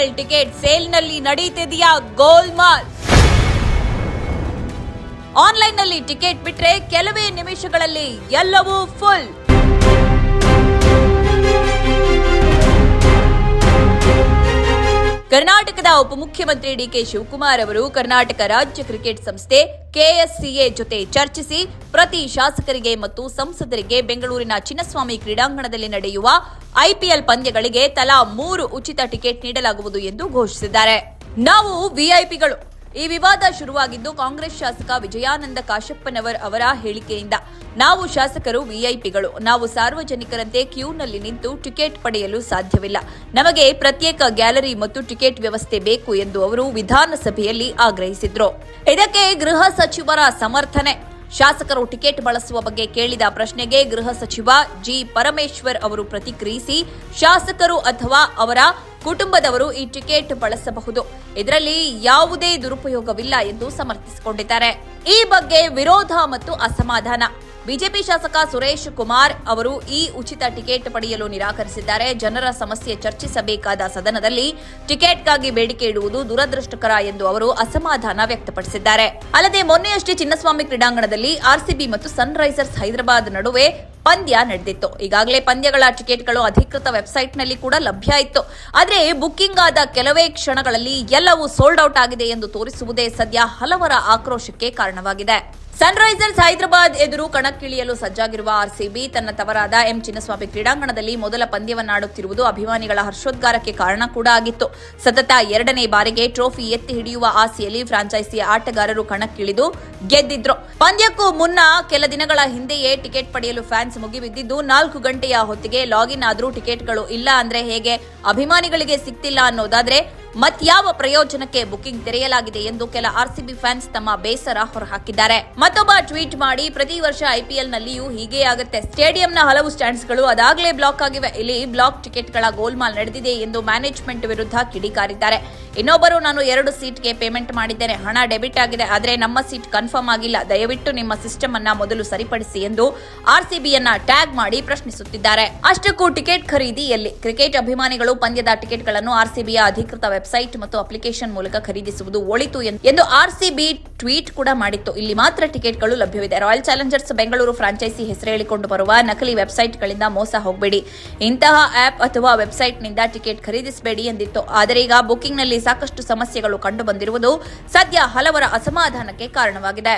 IPL ticket ಸೇಲ್ನಲ್ಲಿ ನಡೆಯುತ್ತಿದೆಯಾ ಗೋಲ್ಮಾಲ್? ಆನ್ಲೈನ್ನಲ್ಲಿ ticket ಬಿಟ್ರೆ ಕೆಲವೇ ನಿಮಿಷಗಳಲ್ಲಿ ಎಲ್ಲವೂ ಫುಲ್. ಕರ್ನಾಟಕದ ಉಪಮುಖ್ಯಮಂತ್ರಿ ಡಿಕೆ ಶಿವಕುಮಾರ್ ಅವರು ಕರ್ನಾಟಕ ರಾಜ್ಯ ಕ್ರಿಕೆಟ್ ಸಂಸ್ಥೆ ಕೆಎಸ್ಸಿಎ ಜೊತೆ ಚರ್ಚಿಸಿ ಪ್ರತಿ ಶಾಸಕರಿಗೆ ಮತ್ತು ಸಂಸದರಿಗೆ ಬೆಂಗಳೂರಿನ ಚಿನ್ನಸ್ವಾಮಿ ಕ್ರೀಡಾಂಗಣದಲ್ಲಿ ನಡೆಯುವ ಐಪಿಎಲ್ ಪಂದ್ಯಗಳಿಗೆ ತಲಾ 3 ಉಚಿತ ಟಿಕೆಟ್ ನೀಡಲಾಗುವುದು ಎಂದು ಘೋಷಿಸಿದ್ದಾರೆ. ನಾವು ವಿಐಪಿಗಳು. ಈ ವಿವಾದ ಶುರುವಾಗಿದ್ದು ಕಾಂಗ್ರೆಸ್ ಶಾಸಕ ವಿಜಯಾನಂದ ಕಾಶಪ್ಪನವರ್ ಅವರ ಹೇಳಿಕೆಯಿಂದ. ನಾವು ಶಾಸಕರು ವಿಐಪಿಗಳು. ನಾವು ಸಾರ್ವಜನಿಕರಂತೆ ಕ್ಯೂನಲ್ಲಿ ನಿಂತು ಟಿಕೆಟ್ ಪಡೆಯಲು ಸಾಧ್ಯವಿಲ್ಲ. ನಮಗೆ ಪ್ರತ್ಯೇಕ ಗ್ಯಾಲರಿ ಮತ್ತು ಟಿಕೆಟ್ ವ್ಯವಸ್ಥೆ ಬೇಕು ಎಂದು ಅವರು ವಿಧಾನಸಭೆಯಲ್ಲಿ ಆಗ್ರಹಿಸಿದ್ರು. ಇದಕ್ಕೆ ಗೃಹ ಸಚಿವರ ಸಮರ್ಥನೆ. ಶಾಸಕರು ಟಿಕೆಟ್ ಬಳಸುವ ಬಗ್ಗೆ ಕೇಳಿದ ಪ್ರಶ್ನೆಗೆ ಗೃಹ ಸಚಿವ ಜಿ ಪರಮೇಶ್ವರ್ ಅವರು ಪ್ರತಿಕ್ರಿಯಿಸಿ, ಶಾಸಕರು ಅಥವಾ ಅವರ ಕುಟುಂಬದವರು ಈ ಟಿಕೆಟ್ ಬಳಸಬಹುದು, ಇದರಲ್ಲಿ ಯಾವುದೇ ದುರುಪಯೋಗವಿಲ್ಲ ಎಂದು ಸಮರ್ಥಿಸಿಕೊಂಡಿದ್ದಾರೆ. ಈ ಬಗ್ಗೆ ವಿರೋಧ ಮತ್ತು ಅಸಮಾಧಾನ. ಬಿಜೆಪಿ ಶಾಸಕ ಸುರೇಶ್ ಕುಮಾರ್ ಅವರು ಈ ಉಚಿತ ಟಿಕೆಟ್ ಪಡೆಯಲು ನಿರಾಕರಿಸಿದ್ದಾರೆ. ಜನರ ಸಮಸ್ಯೆ ಚರ್ಚಿಸಬೇಕಾದ ಸದನದಲ್ಲಿ ಟಿಕೆಟ್ಗಾಗಿ ಬೇಡಿಕೆ ಇಡುವುದು ದುರದೃಷ್ಟಕರ ಎಂದು ಅವರು ಅಸಮಾಧಾನ ವ್ಯಕ್ತಪಡಿಸಿದ್ದಾರೆ. ಅಲ್ಲದೆ ಮೊನ್ನೆಯಷ್ಟೇ ಚಿನ್ನಸ್ವಾಮಿ ಕ್ರೀಡಾಂಗಣದಲ್ಲಿ ಆರ್ಸಿಬಿ ಮತ್ತು ಸನ್ರೈಸರ್ಸ್ ಹೈದರಾಬಾದ್ ನಡುವೆ ಪಂದ್ಯ ನಡೆದಿತ್ತು. ಈಗಾಗಲೇ ಪಂದ್ಯಗಳ ಟಿಕೆಟ್ಗಳು ಅಧಿಕೃತ ವೆಬ್ಸೈಟ್ನಲ್ಲಿ ಕೂಡ ಲಭ್ಯ ಇತ್ತು. ಆದರೆ ಬುಕ್ಕಿಂಗ್ ಆದ ಕೆಲವೇ ಕ್ಷಣಗಳಲ್ಲಿ ಎಲ್ಲವೂ ಸೋಲ್ಡ್ ಔಟ್ ಆಗಿದೆ ಎಂದು ತೋರಿಸುವುದೇ ಸದ್ಯ ಹಲವರ ಆಕ್ರೋಶಕ್ಕೆ ಕಾರಣವಾಗಿದೆ. ಸನ್ರೈಸರ್ಸ್ ಹೈದರಾಬಾದ್ ಎದುರು ಕಣಕ್ಕಿಳಿಯಲು ಸಜ್ಜಾಗಿರುವ ಆರ್ಸಿಬಿ ತನ್ನ ತವರಾದ ಚಿನ್ನಸ್ವಾಮಿ ಕ್ರೀಡಾಂಗಣದಲ್ಲಿ ಮೊದಲ ಪಂದ್ಯವನ್ನಾಡುತ್ತಿರುವುದು ಅಭಿಮಾನಿಗಳ ಹರ್ಷೋದ್ಗಾರಕ್ಕೆ ಕಾರಣ ಕೂಡ ಆಗಿತ್ತು. ಸತತ 2ನೇ ಬಾರಿಗೆ ಟ್ರೋಫಿ ಎತ್ತಿ ಹಿಡಿಯುವ ಆಸೆಯಲ್ಲಿ ಫ್ರಾಂಚೈಸಿಯ ಆಟಗಾರರು ಕಣಕ್ಕಿಳಿದು ಗೆದ್ದಿದ್ರು. ಪಂದ್ಯಕ್ಕೂ ಮುನ್ನ ಕೆಲ ದಿನಗಳ ಹಿಂದೆಯೇ ಟಿಕೆಟ್ ಪಡೆಯಲು ಫ್ಯಾನ್ಸ್ ಮುಗಿಬಿದ್ದಿದ್ದು 4 ಗಂಟೆಯ ಹೊತ್ತಿಗೆ ಲಾಗಿನ್ ಆದರೂ ಟಿಕೆಟ್ಗಳು ಇಲ್ಲ ಅಂದ್ರೆ ಹೇಗೆ, ಅಭಿಮಾನಿಗಳಿಗೆ ಸಿಗ್ತಿಲ್ಲ ಅನ್ನೋದಾದ್ರೆ ಮತ್ಯಾವ ಪ್ರಯೋಜನಕ್ಕೆ ಬುಕಿಂಗ್ ತೆರೆಯಲಾಗಿದೆ ಎಂದು ಕೆಲ ಆರ್ಸಿಬಿ ಫ್ಯಾನ್ಸ್ ತಮ್ಮ ಬೇಸರ ಹೊರಹಾಕಿದ್ದಾರೆ. ಮತ್ತೊಬ್ಬ ಟ್ವೀಟ್ ಮಾಡಿ, ಪ್ರತಿ ವರ್ಷ ಐಪಿಎಲ್ ನಲ್ಲಿಯೂ ಹೀಗೆ ಆಗುತ್ತೆ. ಸ್ಟೇಡಿಯಂನ ಹಲವು ಸ್ಟ್ಯಾಂಡ್ಸ್ಗಳು ಅದಾಗಲೇ ಬ್ಲಾಕ್ ಆಗಿವೆ. ಇಲ್ಲಿ ಬ್ಲಾಕ್ ಟಿಕೆಟ್ಗಳ ಗೋಲ್ಮಾಲ್ ನಡೆದಿದೆ ಎಂದು ಮ್ಯಾನೇಜ್ಮೆಂಟ್ ವಿರುದ್ಧ ಕಿಡಿಕಾರಿದ್ದಾರೆ. ಇನ್ನೊಬ್ಬರು, ನಾನು 2 ಸೀಟ್ಗೆ ಪೇಮೆಂಟ್ ಮಾಡಿದ್ದೇನೆ, ಹಣ ಡೆಬಿಟ್ ಆಗಿದೆ, ಆದರೆ ನಮ್ಮ ಸೀಟ್ ಕನ್ಫರ್ಮ್ ಆಗಿಲ್ಲ, ದಯವಿಟ್ಟು ನಿಮ್ಮ ಸಿಸ್ಟಮ್ ಅನ್ನ ಮೊದಲು ಸರಿಪಡಿಸಿ ಎಂದು ಆರ್ಸಿಬಿಯನ್ನ ಟ್ಯಾಗ್ ಮಾಡಿ ಪ್ರಶ್ನಿಸುತ್ತಿದ್ದಾರೆ. ಅಷ್ಟಕ್ಕೂ ಟಿಕೆಟ್ ಖರೀದಿ ಎಲ್ಲಿ? ಕ್ರಿಕೆಟ್ ಅಭಿಮಾನಿಗಳು ಪಂದ್ಯದ ಟಿಕೆಟ್ಗಳನ್ನು ಆರ್ಸಿಬಿಯ ಅಧಿಕೃತ ವೆಬ್ಸೈಟ್ ಮತ್ತು ಅಪ್ಲಿಕೇಶನ್ ಮೂಲಕ ಖರೀದಿಸುವುದು ಒಳಿತು ಎಂದು ಆರ್ಸಿಬಿ ಟ್ವೀಟ್ ಕೂಡ ಮಾಡಿತ್ತು. ಇಲ್ಲಿ ಮಾತ್ರ ಟಿಕೆಟ್ಗಳು ಲಭ್ಯವಿದೆ. ರಾಯಲ್ ಚಾಲೆಂಜರ್ಸ್ ಬೆಂಗಳೂರು ಫ್ರಾಂಚೈಸಿ ಹೆಸರೇಳಿಕೊಂಡು ಬರುವ ನಕಲಿ ವೆಬ್ಸೈಟ್ಗಳಿಂದ ಮೋಸ ಹೋಗಬೇಡಿ, ಇಂತಹ ಆಪ್ ಅಥವಾ ವೆಬ್ಸೈಟ್ನಿಂದ ಟಿಕೆಟ್ ಖರೀದಿಸಬೇಡಿ ಎಂದಿತ್ತು. ಆದರೆ ಈಗ ಬುಕಿಂಗ್ನಲ್ಲಿ ಸಾಕಷ್ಟು ಸಮಸ್ಯೆಗಳು ಕಂಡು ಬಂದಿರುವುದು ಸದ್ಯ ಹಲವರ ಅಸಮಾಧಾನಕ್ಕೆ ಕಾರಣವಾಗಿದೆ.